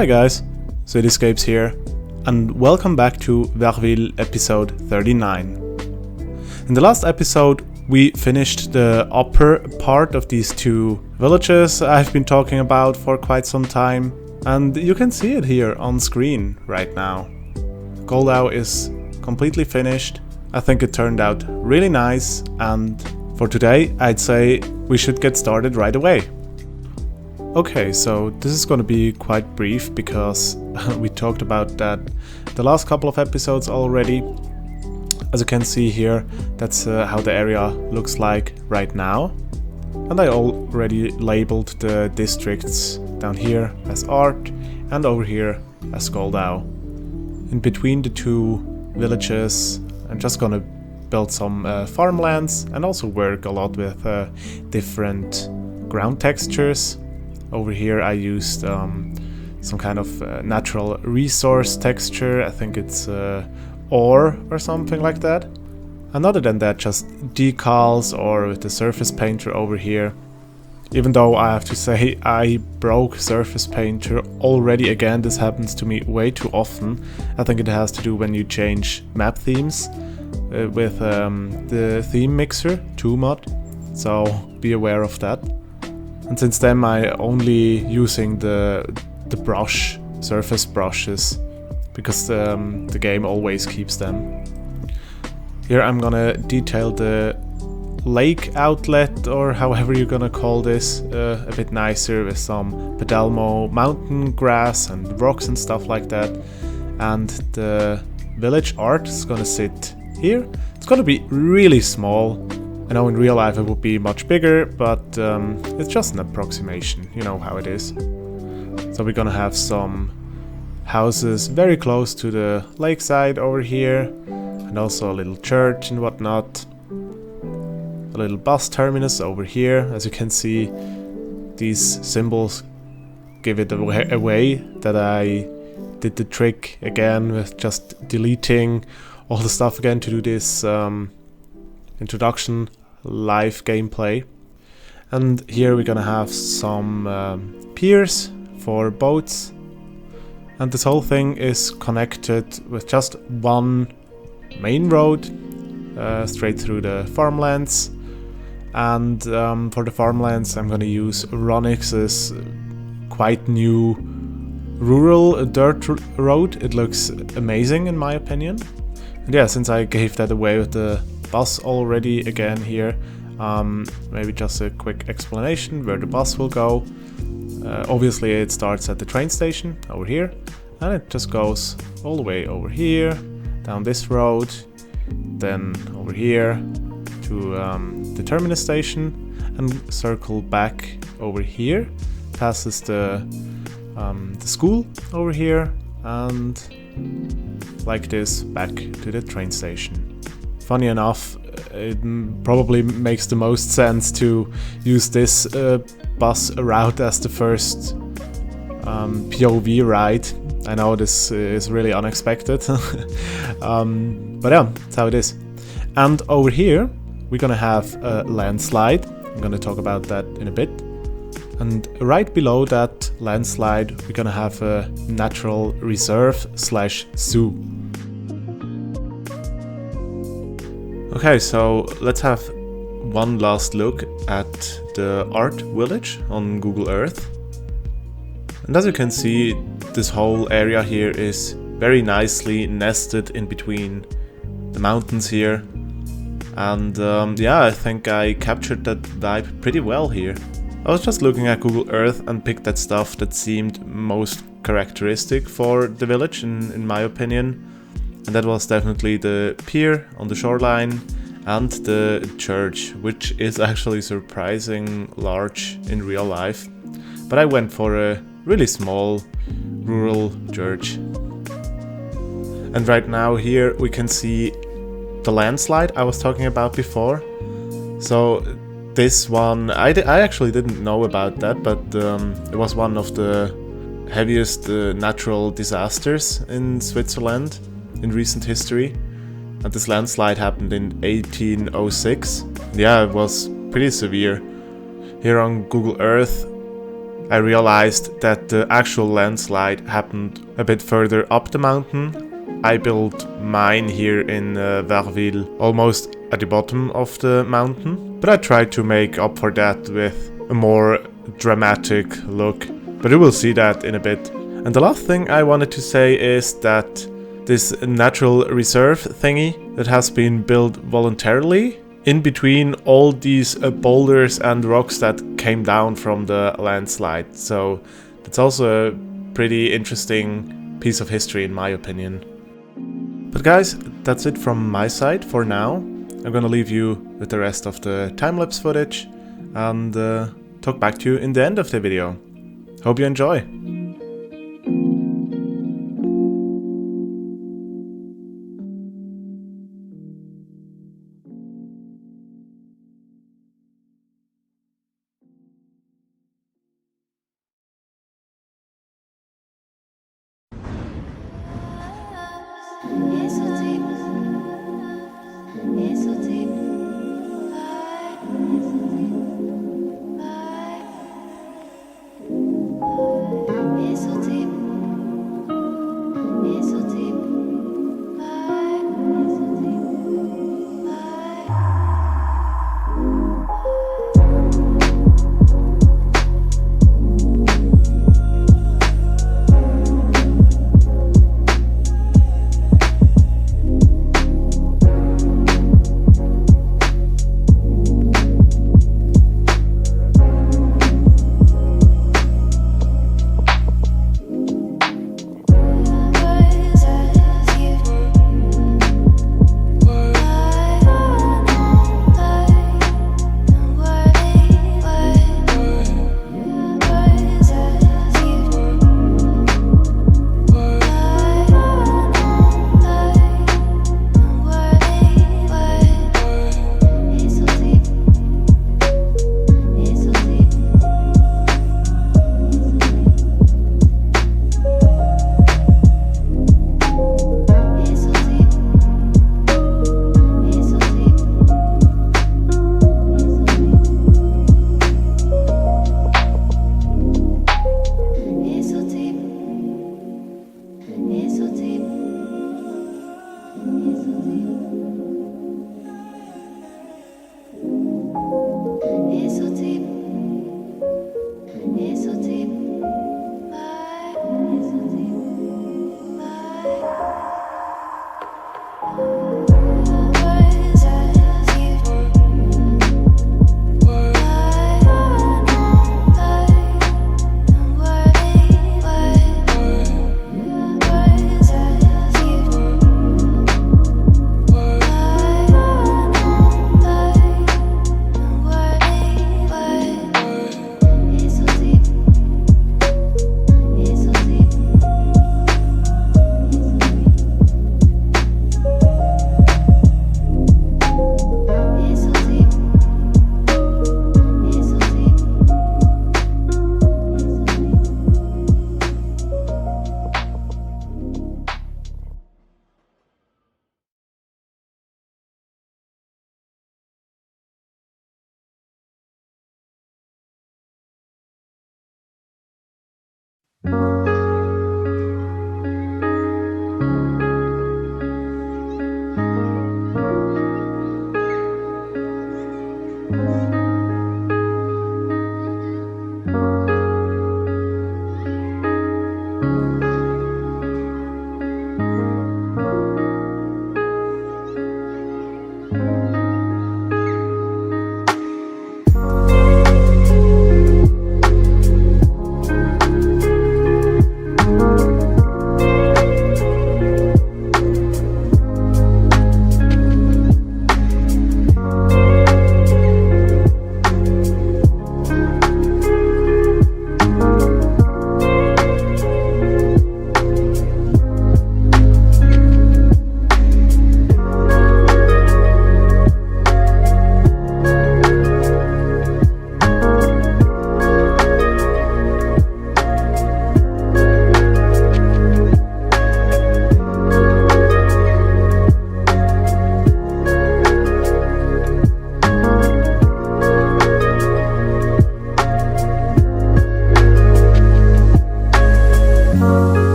Hi guys, CityScapes here, and welcome back to Verville episode 39. In the last episode we finished the upper part of these two villages I've been talking about for quite some time, and you can see it here on screen right now. Goldau is completely finished. I think it turned out really nice, and for today I'd say we should get started right away. Okay, so this is gonna be quite brief because we talked about that the last couple of episodes already. As you can see here, that's how the area looks like right now. And I already labeled the districts down here as art and over here as Goldau. In between the two villages, I'm just gonna build some farmlands and also work a lot with different ground textures. Over here I used some kind of natural resource texture. I think it's ore or something like that. And other than that, just decals or with the surface painter over here. Even though I have to say I broke surface painter already again. This happens to me way too often. I think it has to do when you change map themes with the theme mixer 2 mod. So be aware of that. And since then I'm only using the brush, surface brushes, because the game always keeps them. Here I'm gonna detail the lake outlet, or however you're gonna call this, a bit nicer with some Pedalmo mountain grass and rocks and stuff like that. And the village art is gonna sit here. It's gonna be really small. I know in real life it would be much bigger, but it's just an approximation, you know how it is. So we're gonna have some houses very close to the lakeside over here, and also a little church and whatnot. A little bus terminus over here. As you can see, these symbols give it away that I did the trick again with just deleting all the stuff again to do this introduction live gameplay. And here we're gonna have some piers for boats, and this whole thing is connected with just one main road straight through the farmlands. And for the farmlands I'm gonna use Ronix's quite new rural dirt road. It looks amazing in my opinion. And yeah, since I gave that away with the bus already again here, maybe just a quick explanation where the bus will go. Obviously it starts at the train station over here, and it just goes all the way over here, down this road, then over here to the terminus station, and circle back over here, passes the school over here, and like this back to the train station. Funny enough, it probably makes the most sense to use this bus route as the first POV ride. I know this is really unexpected, but yeah, that's how it is. And over here we're gonna have a landslide. I'm gonna talk about that in a bit. And right below that landslide we're gonna have a natural reserve / zoo. Okay, so let's have one last look at the art village on Google Earth. And as you can see, this whole area here is very nicely nested in between the mountains here. And yeah, I think I captured that vibe pretty well here. I was just looking at Google Earth and picked that stuff that seemed most characteristic for the village in my opinion. And that was definitely the pier on the shoreline and the church, which is actually surprising large in real life. But I went for a really small rural church. And right now here we can see the landslide I was talking about before. So this one, I actually didn't know about that, but it was one of the heaviest natural disasters in Switzerland in recent history. And this landslide happened in 1806. Yeah, it was pretty severe. Here on Google Earth I realized that the actual landslide happened a bit further up the mountain. I built mine here in Verville, almost at the bottom of the mountain, but I tried to make up for that with a more dramatic look, but you will see that in a bit. And the last thing I wanted to say is that this natural reserve thingy that has been built voluntarily in between all these boulders and rocks that came down from the landslide. So that's also a pretty interesting piece of history in my opinion. But guys, that's it from my side for now. I'm gonna leave you with the rest of the time-lapse footage and talk back to you in the end of the video. Hope you enjoy!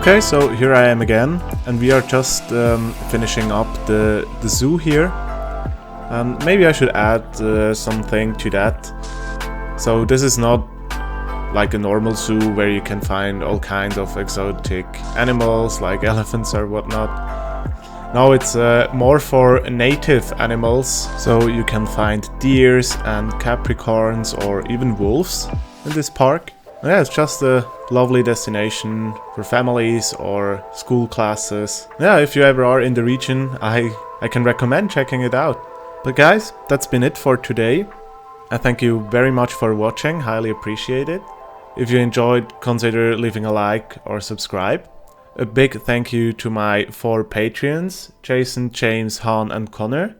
Okay, so here I am again, and we are just finishing up the zoo here. And maybe I should add something to that. So this is not like a normal zoo where you can find all kinds of exotic animals like elephants or whatnot. No, it's more for native animals, so you can find deers and capricorns or even wolves in this park. Yeah, it's just a lovely destination for families or school classes. Yeah, if you ever are in the region, I can recommend checking it out. But guys, that's been it for today. I thank you very much for watching, highly appreciate it. If you enjoyed, consider leaving a like or subscribe. A big thank you to my 4 Patreons, Jason, James, Han and Connor.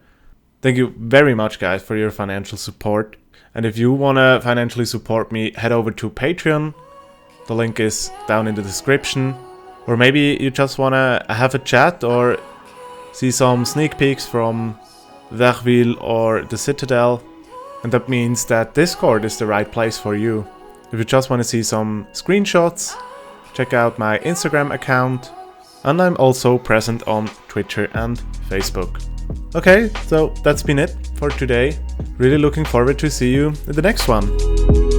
Thank you very much guys for your financial support. And if you wanna financially support me, head over to Patreon. The link is down in the description. Or maybe you just wanna have a chat or see some sneak peeks from Verville or the Citadel. And that means that Discord is the right place for you. If you just wanna see some screenshots, check out my Instagram account. And I'm also present on Twitter and Facebook. Okay, so that's been it for today. Really looking forward to see you in the next one.